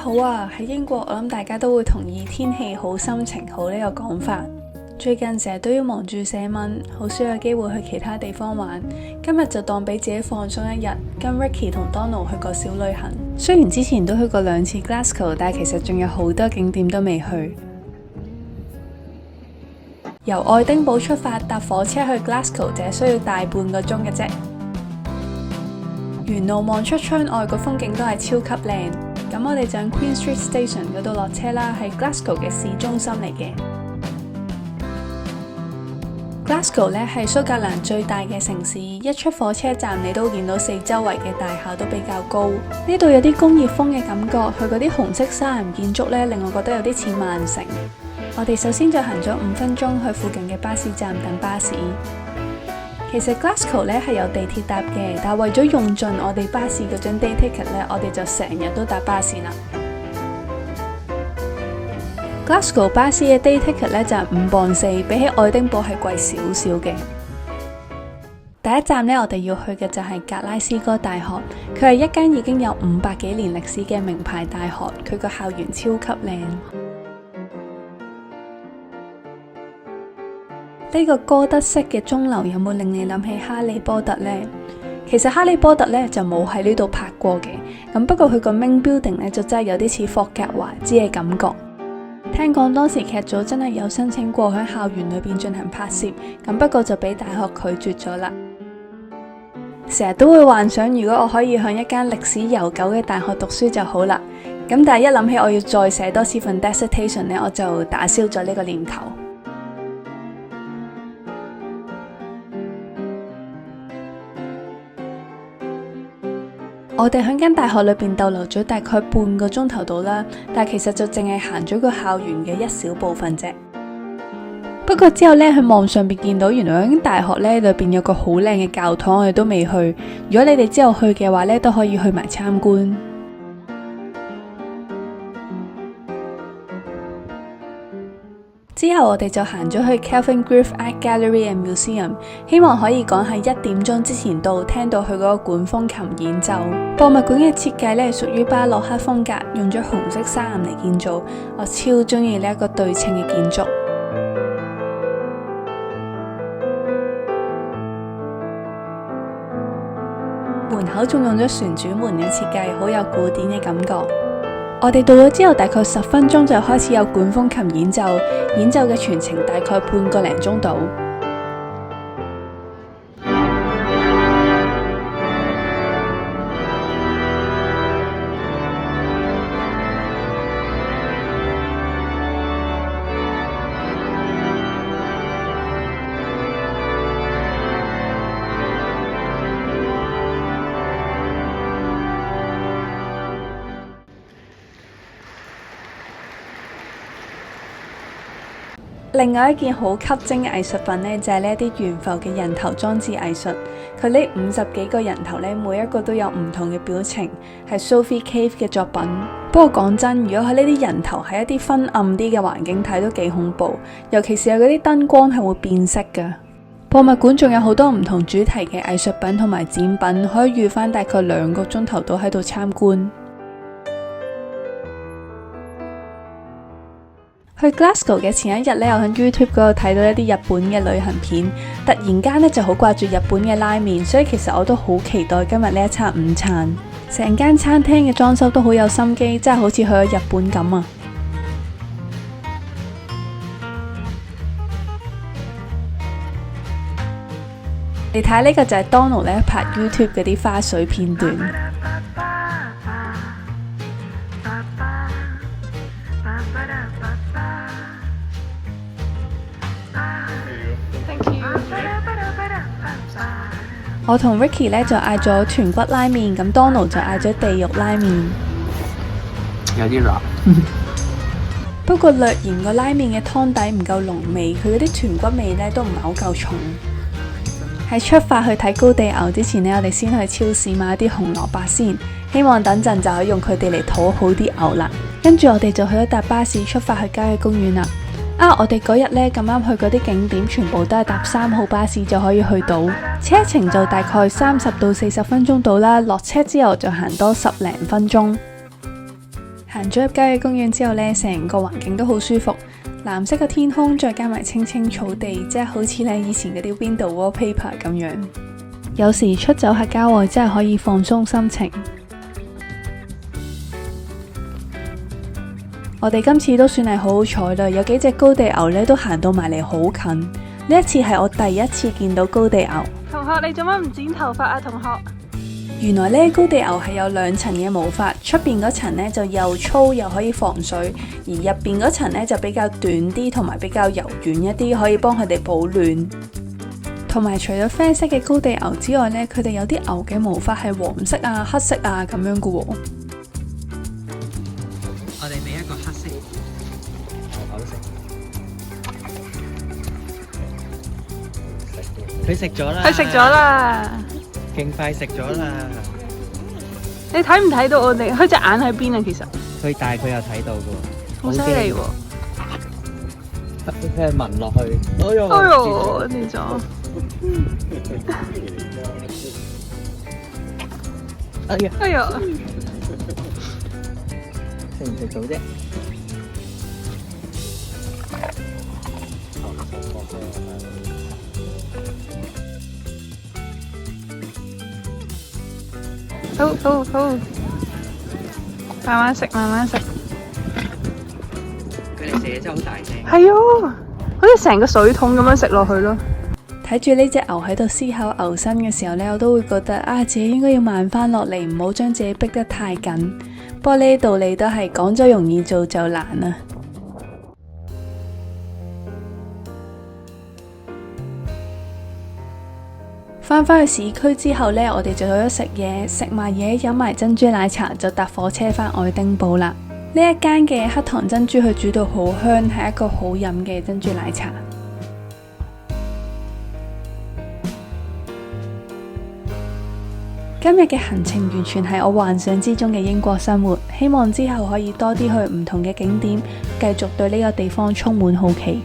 好啊！喺英國，我諗大家都會同意天氣好、心情好呢個講法。最近成日都要忙住寫文，好少有機會去其他地方玩。今日就當俾自己放鬆一日，跟 Ricky 同 Donald 去個小旅行。雖然之前都去過2次 Glasgow， 但係其實仲有好多景點都未去。由愛丁堡出發，搭火車去 Glasgow 只需要大半個鐘嘅啫。沿路望出窗外個風景都係超級靚。咁我哋就喺 Queen Street Station 嗰度落車啦，係 Glasgow 嘅市中心嚟嘅。Glasgow 咧係蘇格蘭最大嘅城市，一出火車站你都見到四周圍嘅大廈都比較高。呢度有啲工業風嘅感覺，佢嗰啲紅色沙岩建築咧令我覺得有啲似曼城。我哋首先就行咗5分鐘去附近嘅巴士站等巴士。其實 Glasgow 咧係有地鐵搭嘅，但係為咗用盡我哋巴士嗰張 day ticket 咧，我哋就成日都搭巴士啦。Glasgow 巴士嘅 day ticket 咧就係5磅4，比起愛丁堡係貴少少嘅。第一站咧，我哋要去嘅就係格拉斯哥大學，佢係一間已經有500幾年歷史嘅名牌大學，佢個校園超級靚。呢個哥德式嘅鐘樓有冇令你諗起哈利波特呢？其實哈利波特咧就冇喺呢度拍過嘅，咁不過佢個 main building 咧就真係有啲似霍格華茲嘅感覺。聽講當時劇組真係有申請過喺校園裏邊進行拍攝，咁不過就俾大學拒絕咗啦。成日都會幻想如果我可以向一間歷史悠久嘅大學讀書就好啦，咁但係一諗起我要再寫多次份 dissertation 咧，我就打消咗呢個念頭。我哋喺間大學裏邊逗留咗大概半個鐘頭到啦，但係其實就淨係行咗個校園嘅一小部分啫。不過之後咧，喺網上邊見到原來喺間大學咧裏邊有個好靚嘅教堂，我哋都未去。如果你哋之後去嘅話咧，都可以去埋參觀。之後我哋就行咗去 Kelvin Griff Art Gallery and Museum， 希望可以趕喺1點鐘之前到，聽到佢嗰個管風琴演奏。博物館嘅設計咧屬於巴洛克風格，用咗紅色砂岩嚟建造，我超中意呢一個對稱嘅建築。門口仲用咗旋轉門嘅設計，好有古典嘅感覺。我哋到咗之後，大概10分鐘就開始有管風琴演奏，演奏嘅全程大概半個零鐘度。另外一件好吸睛嘅藝術品呢，就係呢一啲懸浮嘅人頭裝置藝術。佢呢50幾個人頭呢，每一個都有唔同嘅表情，係 Sophie Cave 嘅作品。不過講真，如果喺呢啲人頭喺一啲昏暗啲嘅環境睇都幾恐怖，尤其是有嗰啲燈光係會變色㗎。博物館仲有好多唔同主題嘅藝術品同埋展品，可以預返大概2個鐘頭到喺度參觀。去 Glasgow 嘅前一日咧，我喺 YouTube 嗰度睇到一啲日本嘅旅行片，突然間咧就好掛住日本嘅拉麵，所以其實我都好期待今日呢一餐午餐。成間餐廳嘅裝修都好有心機，真係好似去咗日本咁啊！你睇呢個就係 Donald 咧拍 YouTube 嗰啲花絮片段。我同 Ricky 咧就嗌咗豚骨拉麵，咁 Donald 就嗌咗地獄拉麵。有啲辣。不過略嫌個拉麵嘅湯底唔夠濃味，佢嗰啲豚骨味咧都唔係好夠重。喺出發去睇高地牛之前呢，我哋先去超市買一啲紅蘿蔔先，希望等陣就可以用佢哋嚟討好啲牛啦。跟住我哋就去咗搭巴士出發去郊野公園啦。我哋嗰日呢咁啱去嗰啲景點，全部都係搭3號巴士就可以去到，車程就大概30到40分鐘到啦。落車之後就行多10零分鐘。行咗入郊野公園之後呢，成個環境都好舒服，藍色嘅天空再加埋青青草地，即係好似你以前嗰啲 Window wallpaper 咁樣。有時出走下郊外真係可以放鬆心情。我哋今次都算係好好彩啦，有幾隻高地牛呢都行到埋嚟好近。呢一次係我第一次見到高地牛。同學，你做乜唔剪頭髮啊？同學，原來呢高地牛係有2層嘅毛髮，出邊嗰層呢就又粗又可以防水，而入邊嗰層呢就比較短啲，同埋比較柔軟一啲，可以幫佢哋保暖。同埋除咗啡色嘅高地牛之外呢，佢哋有啲牛嘅毛髮係黃色啊、黑色啊咁樣噶喎。我哋俾一個黑色牛食，佢食咗啦，佢食咗啦，勁快食咗啦。你睇唔睇到我哋？佢隻眼喺邊啊？其實佢但係佢有睇到噶，好犀利喎！佢係聞落去，哎呦，跌咗！哎呀，哎呀，食唔食到啫？好，慢慢食，慢慢食。佢哋食嘢真係好大聲。係啊，好似成個水桶咁樣食落去咯。睇住呢隻牛喺度思考牛身嘅時候呢，我都會覺得啊，自己應該要慢翻落嚟，唔好將自己逼得太緊。不過呢啲道理都係講咗容易，做就難啊。翻返去市區之後呢，我哋就去咗食嘢，食埋嘢，飲埋珍珠奶茶，就搭火車返愛丁堡啦。呢一間嘅黑糖珍珠佢煮到好香，係一個好飲嘅珍珠奶茶。今日嘅行程完全係我幻想之中嘅英國生活，希望之後可以多啲去唔同嘅景點，繼續對呢個地方充滿好奇。